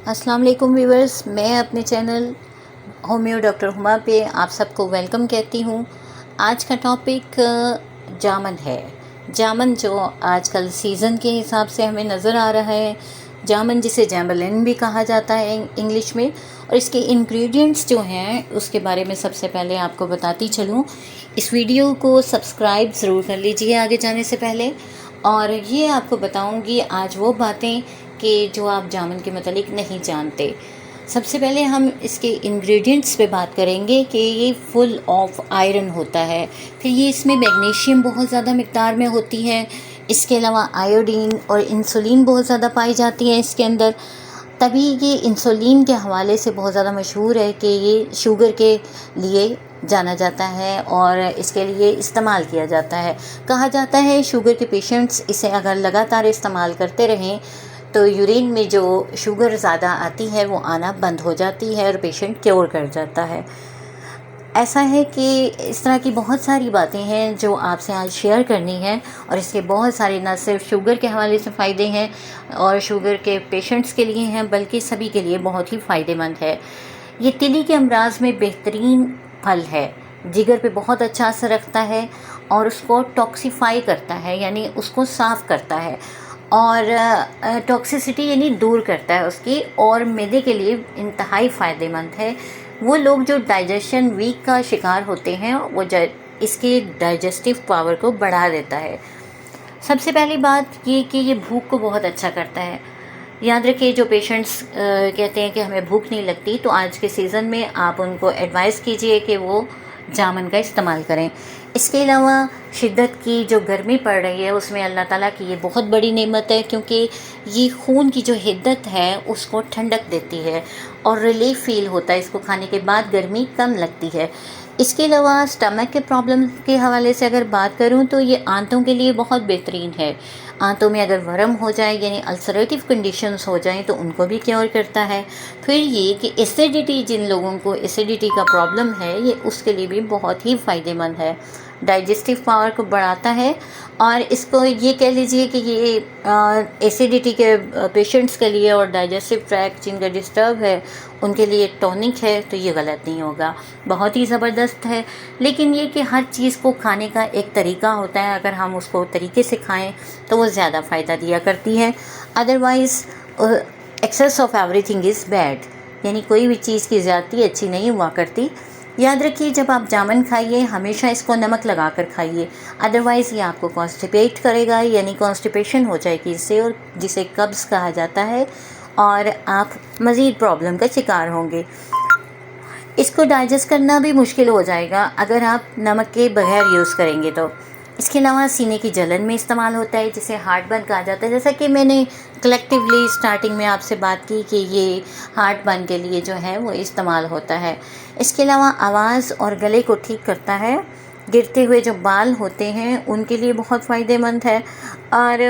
अस्सलाम वालेकुम व्यूवर्स, मैं अपने चैनल होम्यो डॉक्टर हुमा पे आप सबको वेलकम कहती हूँ। आज का टॉपिक जामन है। जामन जो आजकल सीज़न के हिसाब से हमें नज़र आ रहा है, जामन जिसे जैम्बलिन भी कहा जाता है इंग्लिश में। और इसके इंग्रेडिएंट्स जो हैं उसके बारे में सबसे पहले आपको बताती चलूँ। इस वीडियो को सब्सक्राइब ज़रूर कर लीजिए आगे जाने से पहले। और ये आपको बताऊँगी आज वो बातें कि जो आप जामुन के मतलब नहीं जानते। सबसे पहले हम इसके इंग्रेडिएंट्स पे बात करेंगे कि ये फुल ऑफ आयरन होता है, फिर ये इसमें मैग्नीशियम बहुत ज़्यादा मिक़दार में होती है। इसके अलावा आयोडीन और इंसुलिन बहुत ज़्यादा पाई जाती है इसके अंदर। तभी ये इंसुलिन के हवाले से बहुत ज़्यादा मशहूर है कि ये शुगर के लिए जाना जाता है और इसके लिए इस्तेमाल किया जाता है। कहा जाता है शुगर के पेशेंट्स इसे अगर लगातार इस्तेमाल करते रहें तो यूरिन में जो शुगर ज़्यादा आती है वो आना बंद हो जाती है और पेशेंट क्योर कर जाता है। ऐसा है कि इस तरह की बहुत सारी बातें हैं जो आपसे आज शेयर करनी है और इसके बहुत सारे न सिर्फ शुगर के हवाले से फ़ायदे हैं और शुगर के पेशेंट्स के लिए हैं, बल्कि सभी के लिए बहुत ही फ़ायदेमंद है। ये तिली के अमराज में बेहतरीन फल है, जिगर पे बहुत अच्छा असर रखता है और उसको टॉक्सिफाई करता है, यानी उसको साफ़ करता है और टॉक्सिसिटी यानी दूर करता है उसकी, और मैदे के लिए इंतहाई फ़ायदेमंद है। वो लोग जो डाइजेशन वीक का शिकार होते हैं वो इसके डाइजेस्टिव पावर को बढ़ा देता है। सबसे पहली बात ये कि ये भूख को बहुत अच्छा करता है। याद रखिए, जो पेशेंट्स कहते हैं कि हमें भूख नहीं लगती, तो आज के सीज़न में आप उनको एडवाइस कीजिए कि वो जामुन का इस्तेमाल करें। इसके अलावा शिद्दत की जो गर्मी पड़ रही है उसमें अल्लाह ताला की ये बहुत बड़ी नेमत है, क्योंकि ये खून की जो हिद्दत है उसको ठंडक देती है और रिलीफ फील होता है। इसको खाने के बाद गर्मी कम लगती है। इसके अलावा स्टमक के प्रॉब्लम के हवाले से अगर बात करूं तो ये आंतों के लिए बहुत बेहतरीन है। आंतों में अगर वरम हो जाए यानी अल्सरेटिव कंडीशंस हो जाएं तो उनको भी क्योर करता है। फिर ये कि एसिडिटी, जिन लोगों को एसिडिटी का प्रॉब्लम है, ये उसके लिए भी बहुत ही फ़ायदेमंद है। डाइजेस्टिव पावर को बढ़ाता है और इसको ये कह लीजिए कि ये एसिडिटी के पेशेंट्स के लिए और डाइजेस्टिव ट्रैक्ट जिनका डिस्टर्ब है उनके लिए टॉनिक है, तो ये गलत नहीं होगा, बहुत ही ज़बरदस्त है। लेकिन ये कि हर चीज़ को खाने का एक तरीका होता है, अगर हम उसको तरीके से खाएं तो वो ज़्यादा फ़ायदा दिया करती है। Otherwise excess of everything is bad, यानी कोई भी चीज़ की ज़्यादती अच्छी नहीं हुआ करती। याद रखिए, जब आप जामुन खाइए हमेशा इसको नमक लगा कर खाइए, अदरवाइज़ ये आपको कॉन्स्टिपेट करेगा, यानी कॉन्स्टिपेशन हो जाएगी इससे, और जिसे कब्ज़ कहा जाता है, और आप मज़ीद प्रॉब्लम का शिकार होंगे। इसको डाइजेस्ट करना भी मुश्किल हो जाएगा अगर आप नमक के बगैर यूज़ करेंगे तो। इसके अलावा सीने की जलन में इस्तेमाल होता है, जिसे हार्ट बर्न कहा जाता है। जैसा कि मैंने कलेक्टिवली स्टार्टिंग में आपसे बात की कि ये हार्ट बर्न के लिए जो है वो इस्तेमाल होता है। इसके अलावा आवाज़ और गले को ठीक करता है। गिरते हुए जो बाल होते हैं उनके लिए बहुत फ़ायदेमंद है और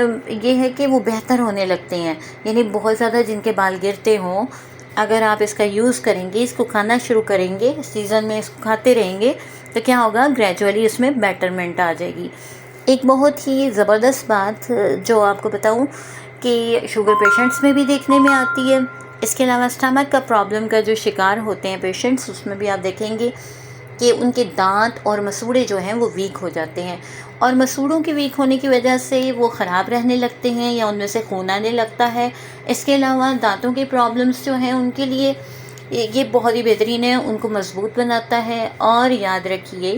ये है कि वो बेहतर होने लगते हैं, यानी बहुत ज़्यादा जिनके बाल गिरते हों, अगर आप इसका यूज़ करेंगे, इसको खाना शुरू करेंगे, सीज़न में इसको खाते रहेंगे तो क्या होगा, ग्रेजुअली उसमें बेटरमेंट आ जाएगी। एक बहुत ही ज़बरदस्त बात जो आपको बताऊं कि शुगर पेशेंट्स में भी देखने में आती है। इसके अलावा स्टमक का प्रॉब्लम का जो शिकार होते हैं पेशेंट्स, उसमें भी आप देखेंगे कि उनके दांत और मसूड़े जो हैं वो वीक हो जाते हैं, और मसूड़ों के वीक होने की वजह से वो ख़राब रहने लगते हैं या उनमें से खून आने लगता है। इसके अलावा दांतों के प्रॉब्लम्स जो हैं उनके लिए ये बहुत ही बेहतरीन है, उनको मजबूत बनाता है। और याद रखिए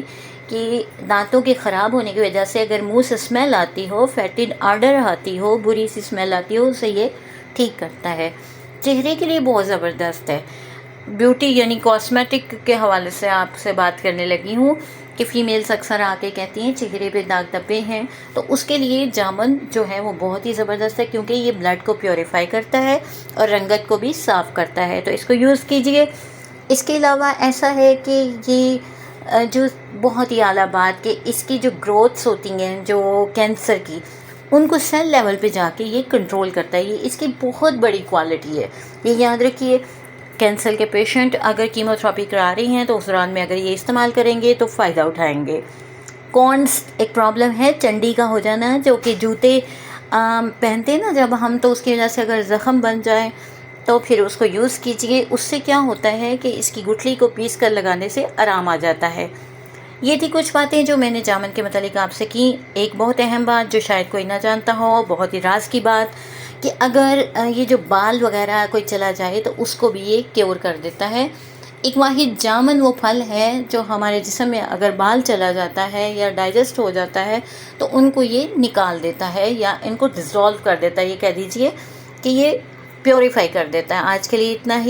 कि दांतों के ख़राब होने की वजह से अगर मुंह से स्मेल आती हो, फैटिड आर्डर आती हो, बुरी सी स्मेल आती हो, उसे ये ठीक करता है। चेहरे के लिए बहुत ज़बरदस्त है। ब्यूटी यानी कॉस्मेटिक के हवाले से आपसे बात करने लगी हूँ कि फ़ीमेल्स अक्सर आके कहती हैं चेहरे पे दाग धब्बे हैं, तो उसके लिए जामुन जो है वो बहुत ही ज़बरदस्त है, क्योंकि ये ब्लड को प्योरीफाई करता है और रंगत को भी साफ़ करता है, तो इसको यूज़ कीजिए। इसके अलावा ऐसा है कि ये जो बहुत ही आला बात कि इसकी जो ग्रोथ्स होती हैं जो कैंसर की, उनको सेल लेवल पे जाके ये कंट्रोल करता है। ये इसकी बहुत बड़ी क्वालिटी है, ये याद रखिए। कैंसर के पेशेंट अगर कीमोथेरेपी करा रही हैं तो उस दौरान में अगर ये इस्तेमाल करेंगे तो फ़ायदा उठाएंगे। कॉर्न्स एक प्रॉब्लम है, चंडी का हो जाना, जो कि जूते पहनते हैं ना जब हम, तो उसकी वजह से अगर ज़ख़म बन जाए तो फिर उसको यूज़ कीजिए। उससे क्या होता है कि इसकी गुठली को पीस कर लगाने से आराम आ जाता है। ये थी कुछ बातें जो मैंने जामुन के मतलब आपसे की। एक बहुत अहम बात जो शायद कोई ना जानता हो, बहुत ही राज की बात, कि अगर ये जो बाल वगैरह कोई चला जाए तो उसको भी ये क्योर कर देता है। एक वाहिद जामुन वो फल है जो हमारे जिस्म में अगर बाल चला जाता है या डाइजेस्ट हो जाता है तो उनको ये निकाल देता है या इनको डिज़ोल्व कर देता है। ये कह दीजिए कि ये प्योरीफाई कर देता है। आज के लिए इतना ही।